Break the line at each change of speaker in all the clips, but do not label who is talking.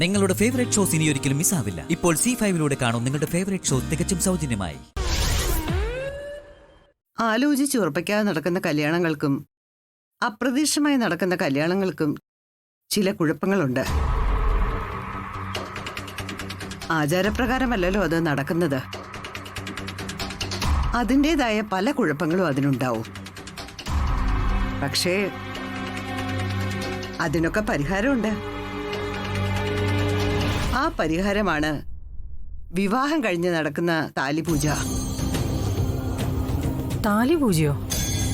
നിങ്ങളുടെ favourite shows ഇനി ഒരിക്കലും മിസ്സാവില്ല. ഇപ്പോൾ C5-ലൂടെ കാണും നിങ്ങളുടെ ഫേവറേറ്റ് ഷോ തികച്ചും സൗജന്യമായി.
ആലോചിച്ച് ഉറപ്പിക്കാതെ നടക്കുന്ന കല്യാണങ്ങൾക്കും അപ്രതീക്ഷിതമായി നടക്കുന്ന കല്യാണങ്ങൾക്കും ചില കുഴപ്പങ്ങളുണ്ട്. ആചാരപ്രകാരമല്ലല്ലോ അത് നടക്കുന്നത്. അതിൻ്റെതായ പല കുഴപ്പങ്ങളും അതിനുണ്ടാവും. പക്ഷേ അതിനൊക്കെ പരിഹാരമുണ്ട്. ആ പരിഹാരമാണ് വിവാഹം കഴിഞ്ഞ് നടക്കുന്ന താലിപൂജ.
താലിപൂജയോ?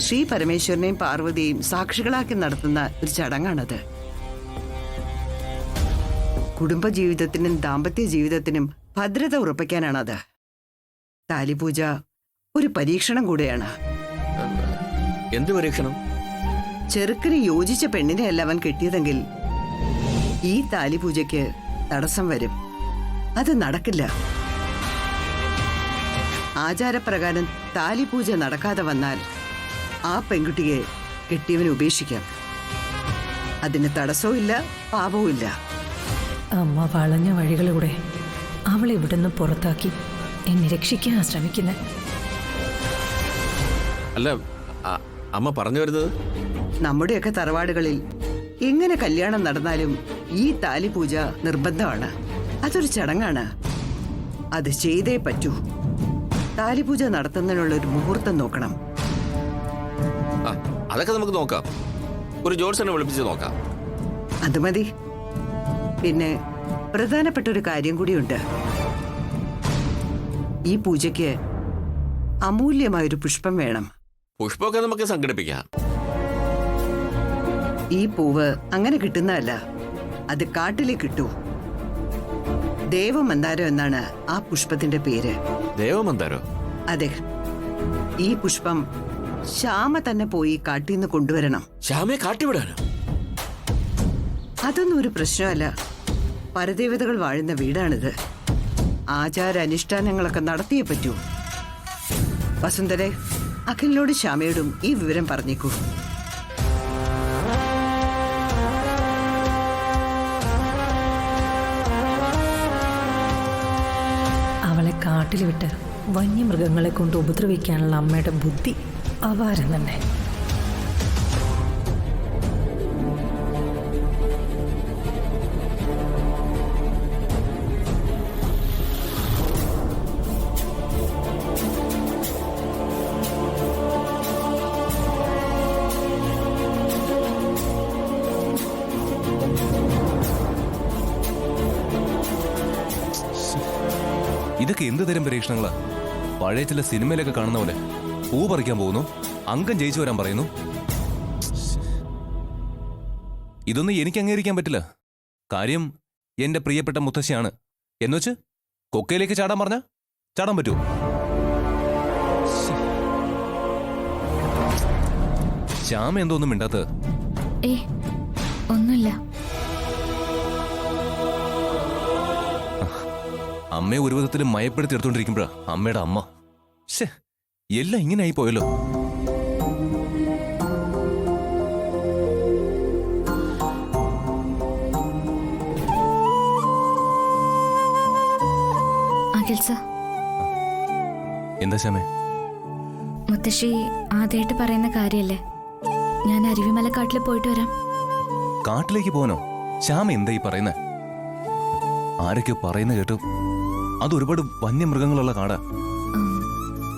ശ്രീ പരമേശ്വരനെയും പാർവതിയെയും സാക്ഷികളാക്കി നടത്തുന്ന ഒരു ചടങ്ങാണത്. കുടുംബജീവിതത്തിനും ദാമ്പത്യ ജീവിതത്തിനും ഭദ്രത ഉറപ്പിക്കാനാണത്. താലിപൂജ ഒരു പരീക്ഷണം കൂടെയാണ്.
എന്ത് പരീക്ഷണം?
ചെറുക്കിന് യോജിച്ച പെണ്ണിനെയല്ല അവൻ കിട്ടിയതെങ്കിൽ ഈ താലിപൂജയ്ക്ക് തടസ്സം വരും. അത് നടക്കില്ല. ആചാരപ്രകാരം താലിപൂജ നടക്കാതെ വന്നാൽ ആ പെൺകുട്ടിയെ കെട്ടിയവന് ഉപേക്ഷിക്കാം. അതിന് തടസ്സവുമില്ല, പാപവുമില്ല.
അമ്മ വളഞ്ഞ വഴികളിലൂടെ അവളെ ഇവിടുന്ന് പുറത്താക്കി എന്നെ രക്ഷിക്കാൻ ശ്രമിക്കുന്നത്.
അല്ല, അമ്മ പറഞ്ഞു വരുന്നത്
നമ്മുടെയൊക്കെ തറവാടുകളിൽ എങ്ങനെ കല്യാണം നടന്നാലും ഈ താലിപൂജ നിർബന്ധമാണ്. അതൊരു ചടങ്ങാണ്. അത് ചെയ്തേ പറ്റൂ. താലിപൂജ നടത്തുന്നതിനുള്ള ഒരു മുഹൂർത്തം നോക്കണം.
അതൊക്കെ നമുക്ക് നോക്കാം. ഒരു ജോത്സ്യനെ വിളിപ്പിച്ച് നോക്കാം.
അത് മതി. പിന്നെ പ്രധാനപ്പെട്ട ഒരു കാര്യം കൂടിയുണ്ട്. ഈ പൂജയ്ക്ക് അമൂല്യമായൊരു പുഷ്പം വേണം.
പുഷ്പമൊക്കെ നമുക്ക് സംഘടിപ്പിക്കാം.
ഈ പൂവ് അങ്ങനെ കിട്ടുന്നതല്ല. അത് കാട്ടിലേ കിട്ടൂ. ദേവമന്ദാരം എന്നാണ് ആ പുഷ്പത്തിന്റെ പേര്.
ദേവമന്ദാരോ?
അതെ. ഈ പുഷ്പം ശ്യാമ തന്നെ പോയി കാട്ടിൽ നിന്ന് കൊണ്ടുവരണം.
ശ്യാമയെ കാട്ടിവിടാനോ?
അതൊന്നും ഒരു പ്രശ്നമല്ല. പരദേവതകൾ വാഴുന്ന വീടാണിത്. ആചാര അനുഷ്ഠാനങ്ങളൊക്കെ നടത്തിയേ പറ്റൂ. വസുന്ധരെ, അഖിലിനോട് ശ്യാമയോടും ഈ വിവരം പറഞ്ഞേക്കൂ.
അവളെ കാട്ടിൽ വിട്ട് വന്യമൃഗങ്ങളെ കൊണ്ട് ഉപദ്രവിക്കാനുള്ള അമ്മയുടെ ബുദ്ധി അപാരം തന്നെ.
ഇതൊക്കെ എന്ത് തരം പരീക്ഷണങ്ങളാ? പഴയ ചില സിനിമയിലൊക്കെ കാണുന്ന പോലെ പൂ പറിക്കാൻ പോകുന്നു, അംഗം ജയിച്ചു വരാൻ പറയുന്നു. ഇതൊന്നും എനിക്ക് അംഗീകരിക്കാൻ പറ്റില്ല. കാര്യം എന്റെ പ്രിയപ്പെട്ട മുത്തശ്ശിയാണ് എന്നുവെച്ച് കൊക്കയിലേക്ക് ചാടാൻ പറഞ്ഞാ ചാടാൻ പറ്റുമോ? ശ്യാമ എന്തോന്നും മിണ്ടാത്തത്?
ഒന്നുമില്ല.
അമ്മയെ ഒരു വിധത്തിൽ മയപ്പെടുത്തി എടുത്തോണ്ടിരിക്കുമ്പോഴാ അമ്മയുടെ അമ്മ. ശേ, എല്ലാം ഇങ്ങനെ ആയി പോയല്ലോ. എന്താ ശ്യാമേ?
മുത്തശ്ശി ആദ്യമായിട്ട് പറയുന്ന കാര്യല്ലേ? ഞാൻ അരുവിമലക്കാട്ടിൽ പോയിട്ട് വരാം.
കാട്ടിലേക്ക് പോകാനോ? ശ്യാമ എന്താ ഈ പറയുന്നേ? ആരൊക്കെയോ പറയുന്ന കേട്ടു. അത് ഒരുപാട് വന്യമൃഗങ്ങളുള്ള കാടാ.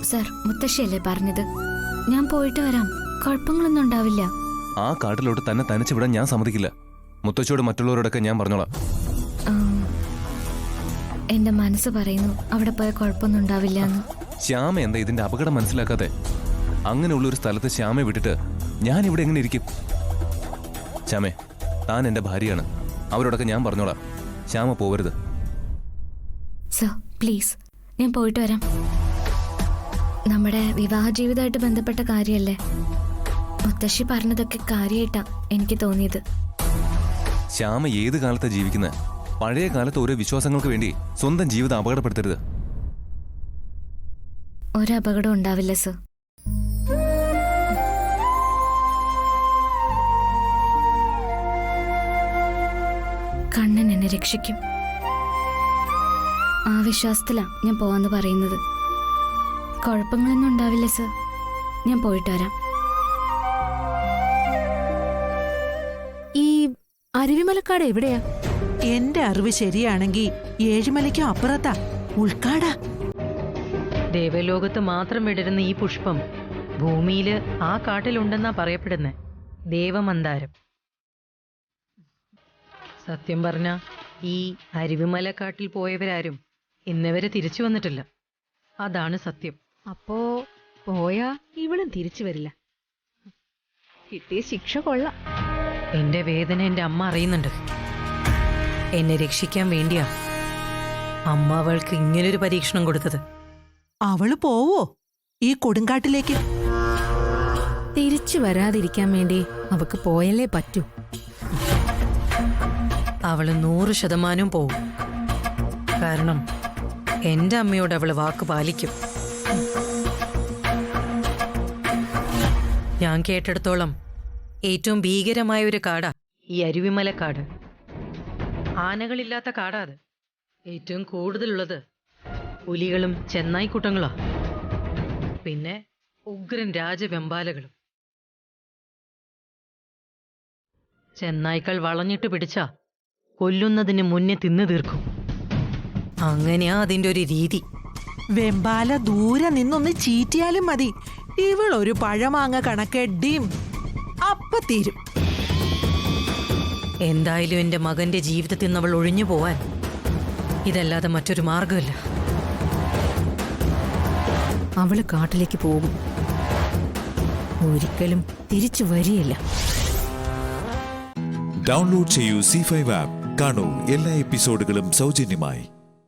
സർ, മുത്തശ്ശിയല്ലേ പറഞ്ഞത്? ഞാൻ പോയിട്ട് വരാം. കുഴപ്പങ്ങളൊന്നും ഉണ്ടാവില്ല.
ആ കാട്ടിലോട്ട് തന്നെ തനിച്ചു വിടാൻ ഞാൻ സമ്മതിക്കില്ല. മുത്തശ്ശിയോട് മറ്റുള്ളവരോടൊക്കെ ഞാൻ പറഞ്ഞോളാം.
എന്റെ മനസ്സ് പറയുന്നു അവിടെ പോയ കുഴപ്പമൊന്നും ഉണ്ടാവില്ല എന്ന്.
ശ്യാമ എന്താ ഇതിന്റെ അപകടം മനസ്സിലാക്കാതെ? അങ്ങനെയുള്ള ഒരു സ്ഥലത്ത് ശ്യാമയെ വിട്ടിട്ട് ഞാൻ ഇവിടെ എങ്ങനെ ഇരിക്കും? ശ്യാമേ, താൻ എന്റെ ഭാര്യയാണ്. അവരോടൊക്കെ ഞാൻ പറഞ്ഞോളാം. ശ്യാമ പോവരുത്.
സർ, പ്ലീസ്, ഞാൻ പോയിട്ട് വരാം. നമ്മുടെ വിവാഹ ജീവിതമായിട്ട് ബന്ധപ്പെട്ട കാര്യമല്ലേ? മുത്തശ്ശി പറഞ്ഞതൊക്കെ കാര്യമായിട്ടാ എനിക്ക് തോന്നിയത്.
ശ്യാമ ഏത് കാലത്താ ജീവിക്കുന്നത്? പഴയ കാലത്ത് ഓരോ വിശ്വാസങ്ങൾക്ക് വേണ്ടി സ്വന്തം ജീവിതം അപകടപ്പെടുത്തരുത്.
ഒരപകടം ഉണ്ടാവില്ല സർ. കണ്ണൻ എന്നെ രക്ഷിക്കും. ആ വിശ്വാസത്തിലാ ഞാൻ പോവാന്ന് പറയുന്നത്. കുഴപ്പങ്ങളൊന്നും ഉണ്ടാവില്ല സർ. ഞാൻ പോയിട്ട് വരാം.
ഈ അരുവിമലക്കാട് എവിടെയാ?
എന്റെ അറിവ് ശരിയാണെങ്കിൽ ഏഴുമലയ്ക്കും അപ്പുറത്താ, ഉൾക്കാടാ.
ദേവലോകത്ത് മാത്രം വിടരുന്ന ഈ പുഷ്പം ഭൂമിയില് ആ കാട്ടിലുണ്ടെന്നാ പറയപ്പെടുന്നേ. ദേവമന്ദാരം. സത്യം പറഞ്ഞ ഈ അരുവിമലക്കാട്ടിൽ പോയവരാരും ഇന്നവരെ തിരിച്ചു വന്നിട്ടില്ല. അതാണ് സത്യം.
അപ്പോ പോയാ ഇവളും തിരിച്ചു വരില്ല. കിട്ടിയ ശിക്ഷ കൊള്ളാം.
എന്റെ വേദന എന്റെ അമ്മ അറിയുന്നുണ്ട്. എന്നെ രക്ഷിക്കാൻ വേണ്ടിയാ അമ്മ അവൾക്ക് ഇങ്ങനൊരു പരീക്ഷണം കൊടുത്തത്.
അവള് പോവോ ഈ കൊടുങ്കാട്ടിലേക്ക്?
തിരിച്ചു വരാതിരിക്കാൻ വേണ്ടി അവക്ക് പോയല്ലേ പറ്റൂ.
അവള് 100% പോവും. കാരണം എന്റെ അമ്മയോട് അവള് വാക്ക് പാലിക്കും. ഞാൻ കേട്ടിടത്തോളം ഏറ്റവും ഭീകരമായ ഒരു കാടാ ഈ അരുവിമലക്കാട്. ആനകളില്ലാത്ത കാടാ അത്. ഏറ്റവും കൂടുതലുള്ളത് പുലികളും ചെന്നായ്ക്കൂട്ടങ്ങളാ. പിന്നെ ഉഗ്രൻ രാജവെമ്പാലകളും. ചെന്നായ്ക്കൾ വളഞ്ഞിട്ട് പിടിച്ചാ കൊല്ലുന്നതിന് മുന്നേ തിന്നു തീർക്കും. അങ്ങനെയാ അതിന്റെ ഒരു രീതി.
വെമ്പാല ദൂരെ നിന്നൊന്ന് ചീറ്റിയാലും മതി, ഇവളൊരു പഴമാങ്ങ കണക്കെഡിയും അപ്പ തീരും.
എന്തായാലും എന്റെ മകന്റെ ജീവിതത്തിൽ നിന്ന് അവൾ ഒഴിഞ്ഞു പോവാൻ ഇതല്ലാതെ മറ്റൊരു മാർഗമില്ല.
അവള് കാട്ടിലേക്ക് പോകും. ഒരിക്കലും തിരിച്ചു വരികയില്ല.
ഡൗൺലോഡ് ചെയ്യൂ C5 ആപ്പ്. കാണൂ എല്ലാ എപ്പിസോഡുകളും സൗജന്യമായി.